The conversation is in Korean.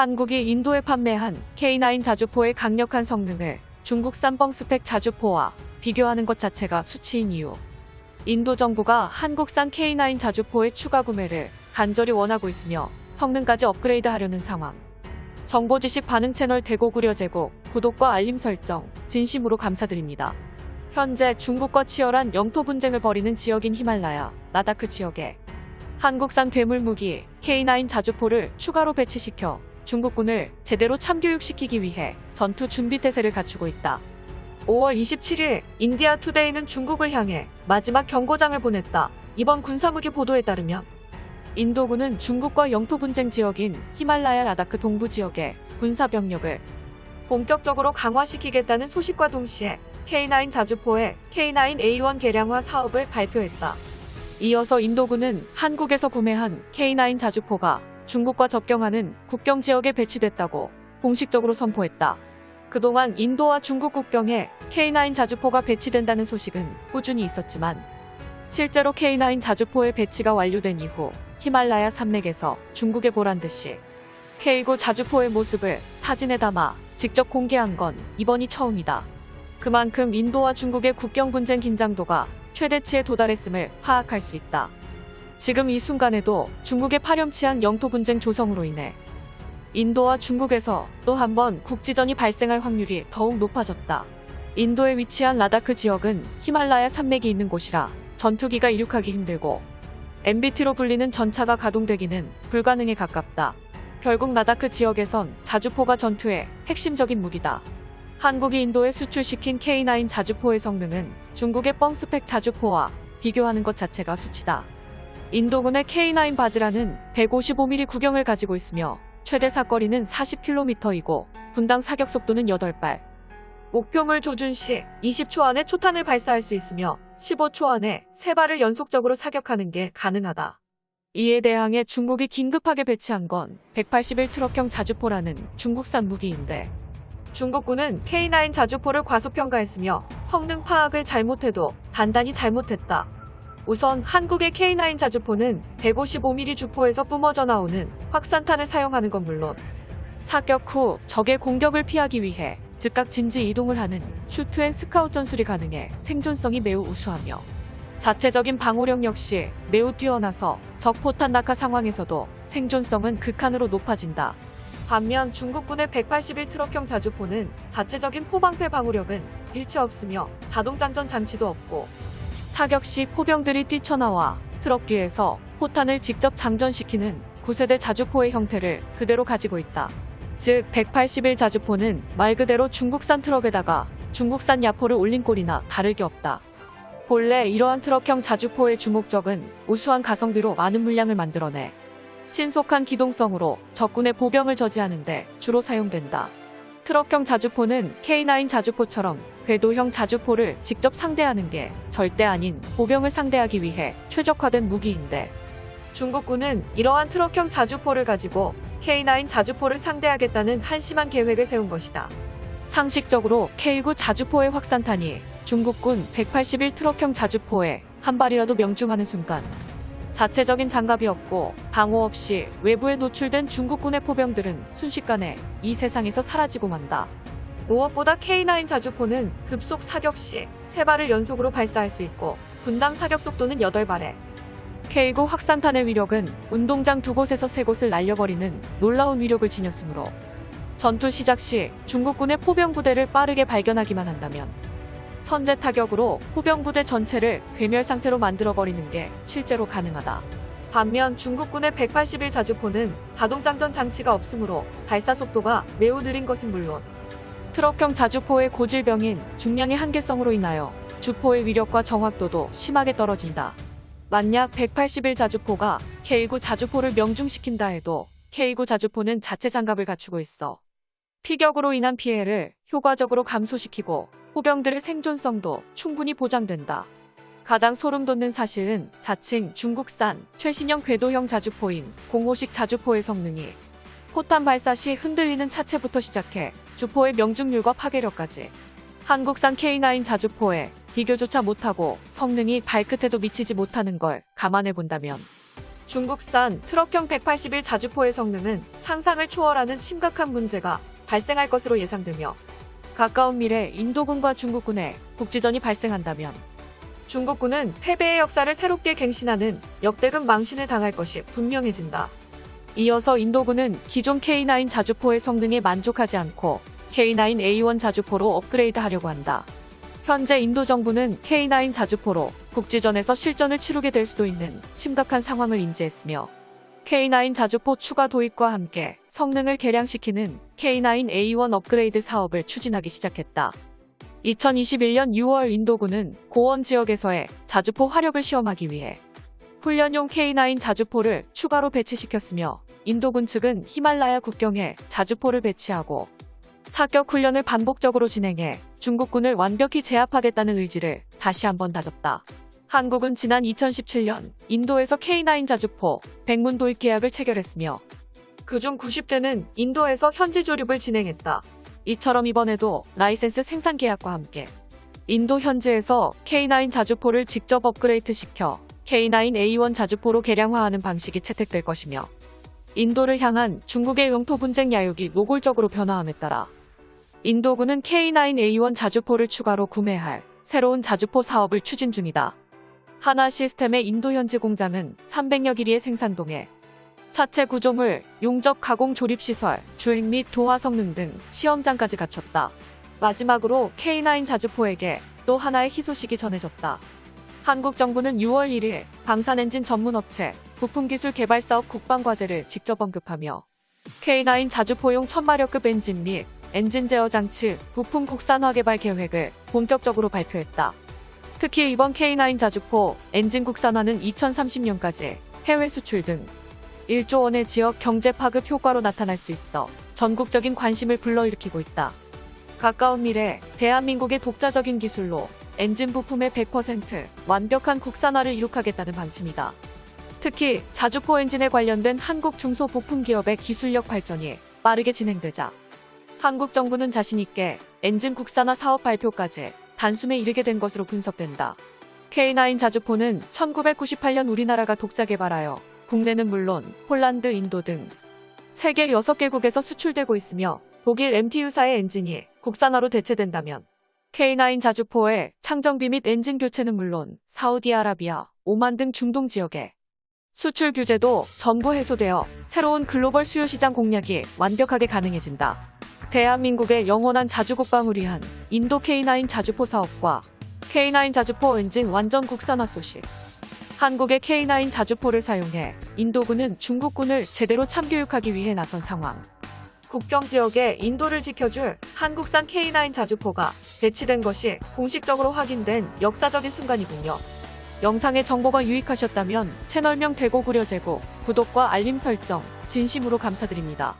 한국이 인도에 판매한 K9 자주포의 강력한 성능을 중국산 뻥스펙 자주포와 비교하는 것 자체가 수치인 이유. 인도 정부가 한국산 K9 자주포의 추가 구매를 간절히 원하고 있으며 성능까지 업그레이드하려는 상황. 정보지식 반응 채널 대고구려 제공, 구독과 알림 설정, 진심으로 감사드립니다. 현재 중국과 치열한 영토 분쟁을 벌이는 지역인 히말라야, 라다크 지역에 한국산 괴물 무기 K9 자주포를 추가로 배치시켜 중국군을 제대로 참교육시키기 위해 전투 준비 태세를 갖추고 있다. 5월 27일 인디아 투데이는 중국을 향해 마지막 경고장을 보냈다. 이번 군사무기 보도에 따르면 인도군은 중국과 영토 분쟁 지역인 히말라야 라다크 동부 지역의 군사 병력을 본격적으로 강화시키겠다는 소식과 동시에 K9 자주포의 K9A1 개량화 사업을 발표했다. 이어서 인도군은 한국에서 구매한 K9 자주포가 중국과 접경하는 국경 지역에 배치됐다고 공식적으로 선포했다. 그동안 인도와 중국 국경에 K9 자주포가 배치된다는 소식은 꾸준히 있었지만 실제로 K9 자주포의 배치가 완료된 이후 히말라야 산맥에서 중국에 보란듯이 K9 자주포의 모습을 사진에 담아 직접 공개한 건 이번이 처음이다. 그만큼 인도와 중국의 국경 분쟁 긴장도가 최대치에 도달했음을 파악할 수 있다. 지금 이 순간에도 중국의 파렴치한 영토 분쟁 조성으로 인해 인도와 중국에서 또 한 번 국지전이 발생할 확률이 더욱 높아졌다. 인도에 위치한 라다크 지역은 히말라야 산맥이 있는 곳이라 전투기가 이륙하기 힘들고 MBT로 불리는 전차가 가동되기는 불가능에 가깝다. 결국 라다크 지역에선 자주포가 전투의 핵심적인 무기다. 한국이 인도에 수출시킨 K9 자주포의 성능은 중국의 뻥스펙 자주포와 비교하는 것 자체가 수치다. 인도군의 K9 바즈라는 155mm 구경을 가지고 있으며 최대 사거리는 40km이고 분당 사격 속도는 8발. 목표물 조준 시 20초 안에 초탄을 발사할 수 있으며 15초 안에 3발을 연속적으로 사격하는 게 가능하다. 이에 대항해 중국이 긴급하게 배치한 건 181 트럭형 자주포라는 중국산 무기인데 중국군은 K9 자주포를 과소평가했으며 성능 파악을 잘못해도 단단히 잘못했다. 우선 한국의 K9 자주포는 155mm 주포에서 뿜어져 나오는 확산탄을 사용하는 건 물론 사격 후 적의 공격을 피하기 위해 즉각 진지 이동을 하는 슈트앤스카웃 전술이 가능해 생존성이 매우 우수하며 자체적인 방호력 역시 매우 뛰어나서 적 포탄 낙하 상황에서도 생존성은 극한으로 높아진다. 반면 중국군의 181 트럭형 자주포는 자체적인 포방패 방호력은 일체 없으며 자동장전 장치도 없고 사격 시 포병들이 뛰쳐나와 트럭 뒤에서 포탄을 직접 장전시키는 9세대 자주포의 형태를 그대로 가지고 있다. 즉 181 자주포는 말 그대로 중국산 트럭에다가 중국산 야포를 올린 꼴이나 다를 게 없다. 본래 이러한 트럭형 자주포의 주목적은 우수한 가성비로 많은 물량을 만들어내 신속한 기동성으로 적군의 보병을 저지하는 데 주로 사용된다. 트럭형 자주포는 K9 자주포처럼 궤도형 자주포를 직접 상대하는 게 절대 아닌 보병을 상대하기 위해 최적화된 무기인데 중국군은 이러한 트럭형 자주포를 가지고 K9 자주포를 상대하겠다는 한심한 계획을 세운 것이다. 상식적으로 K9 자주포의 확산탄이 중국군 181 트럭형 자주포에 한 발이라도 명중하는 순간 자체적인 장갑이 없고 방호 없이 외부에 노출된 중국군의 포병들은 순식간에 이 세상에서 사라지고 만다. 무엇보다 K9 자주포는 급속 사격 시 3발을 연속으로 발사할 수 있고 분당 사격 속도는 8발에 K9 확산탄의 위력은 운동장 2곳에서 3곳을 날려버리는 놀라운 위력을 지녔으므로 전투 시작 시 중국군의 포병 부대를 빠르게 발견하기만 한다면 선제 타격으로 포병 부대 전체를 괴멸 상태로 만들어버리는 게 실제로 가능하다. 반면 중국군의 181 자주포는 자동장전 장치가 없으므로 발사 속도가 매우 느린 것은 물론 트럭형 자주포의 고질병인 중량의 한계성으로 인하여 주포의 위력과 정확도도 심하게 떨어진다. 만약 181 자주포가 K9 자주포를 명중시킨다 해도 K9 자주포는 자체 장갑을 갖추고 있어 피격으로 인한 피해를 효과적으로 감소시키고 포병들의 생존성도 충분히 보장된다. 가장 소름 돋는 사실은 자칭 중국산 최신형 궤도형 자주포인 05식 자주포의 성능이 포탄 발사 시 흔들리는 차체부터 시작해 주포의 명중률과 파괴력까지 한국산 K9 자주포에 비교조차 못하고 성능이 발끝에도 미치지 못하는 걸 감안해 본다면 중국산 트럭형 181 자주포의 성능은 상상을 초월하는 심각한 문제가 발생할 것으로 예상되며 가까운 미래 인도군과 중국군의 국지전이 발생한다면 중국군은 패배의 역사를 새롭게 갱신하는 역대급 망신을 당할 것이 분명해진다. 이어서 인도군은 기존 K9 자주포의 성능에 만족하지 않고 K9A1 자주포로 업그레이드하려고 한다. 현재 인도 정부는 K9 자주포로 국지전에서 실전을 치르게 될 수도 있는 심각한 상황을 인지했으며 K9 자주포 추가 도입과 함께 성능을 개량시키는 K9A1 업그레이드 사업을 추진하기 시작했다. 2021년 6월 인도군은 고원 지역에서의 자주포 화력을 시험하기 위해 훈련용 K9 자주포를 추가로 배치시켰으며 인도군 측은 히말라야 국경에 자주포를 배치하고 사격 훈련을 반복적으로 진행해 중국군을 완벽히 제압하겠다는 의지를 다시 한번 다졌다. 한국은 지난 2017년 인도에서 K9 자주포 100문 도입 계약을 체결했으며 그중 90대는 인도에서 현지 조립을 진행했다. 이처럼 이번에도 라이센스 생산 계약과 함께 인도 현지에서 K9 자주포를 직접 업그레이드시켜 K9A1 자주포로 개량화하는 방식이 채택될 것이며 인도를 향한 중국의 영토 분쟁 야욕이 노골적으로 변화함에 따라 인도군은 K9A1 자주포를 추가로 구매할 새로운 자주포 사업을 추진 중이다. 하나 시스템의 인도 현지 공장은 300여 길이의 생산동에 차체 구조물, 용접 가공 조립시설, 주행 및 도화 성능 등 시험장까지 갖췄다. 마지막으로 K9 자주포에게 또 하나의 희소식이 전해졌다. 한국 정부는 6월 1일 방산엔진 전문업체 부품기술 개발사업 국방과제를 직접 언급하며 K9 자주포용 1000마력급 엔진 및 엔진 제어 장치 부품 국산화 개발 계획을 본격적으로 발표했다. 특히 이번 K9 자주포 엔진 국산화는 2030년까지 해외 수출 등 1조 원의 지역 경제 파급 효과로 나타날 수 있어 전국적인 관심을 불러일으키고 있다. 가까운 미래 대한민국의 독자적인 기술로 엔진 부품의 100% 완벽한 국산화를 이룩하겠다는 방침이다. 특히 자주포 엔진에 관련된 한국 중소부품기업의 기술력 발전이 빠르게 진행되자 한국 정부는 자신있게 엔진 국산화 사업 발표까지 단숨에 이르게 된 것으로 분석된다. K9 자주포는 1998년 우리나라가 독자 개발하여 국내는 물론 폴란드, 인도 등 세계 6개국에서 수출되고 있으며 독일 MTU사의 엔진이 국산화로 대체된다면 K9 자주포의 창정비 및 엔진 교체는 물론 사우디아라비아, 오만 등 중동 지역에 수출 규제도 전부 해소되어 새로운 글로벌 수요 시장 공략이 완벽하게 가능해진다. 대한민국의 영원한 자주국방을 위한 인도 K9 자주포 사업과 K9 자주포 엔진 완전 국산화 소식. 한국의 K9 자주포를 사용해 인도군은 중국군을 제대로 참교육하기 위해 나선 상황. 국경 지역에 인도를 지켜줄 한국산 K9 자주포가 배치된 것이 공식적으로 확인된 역사적인 순간이군요. 영상의 정보가 유익하셨다면 채널명 대고 구려 제고, 구독과 알림 설정 진심으로 감사드립니다.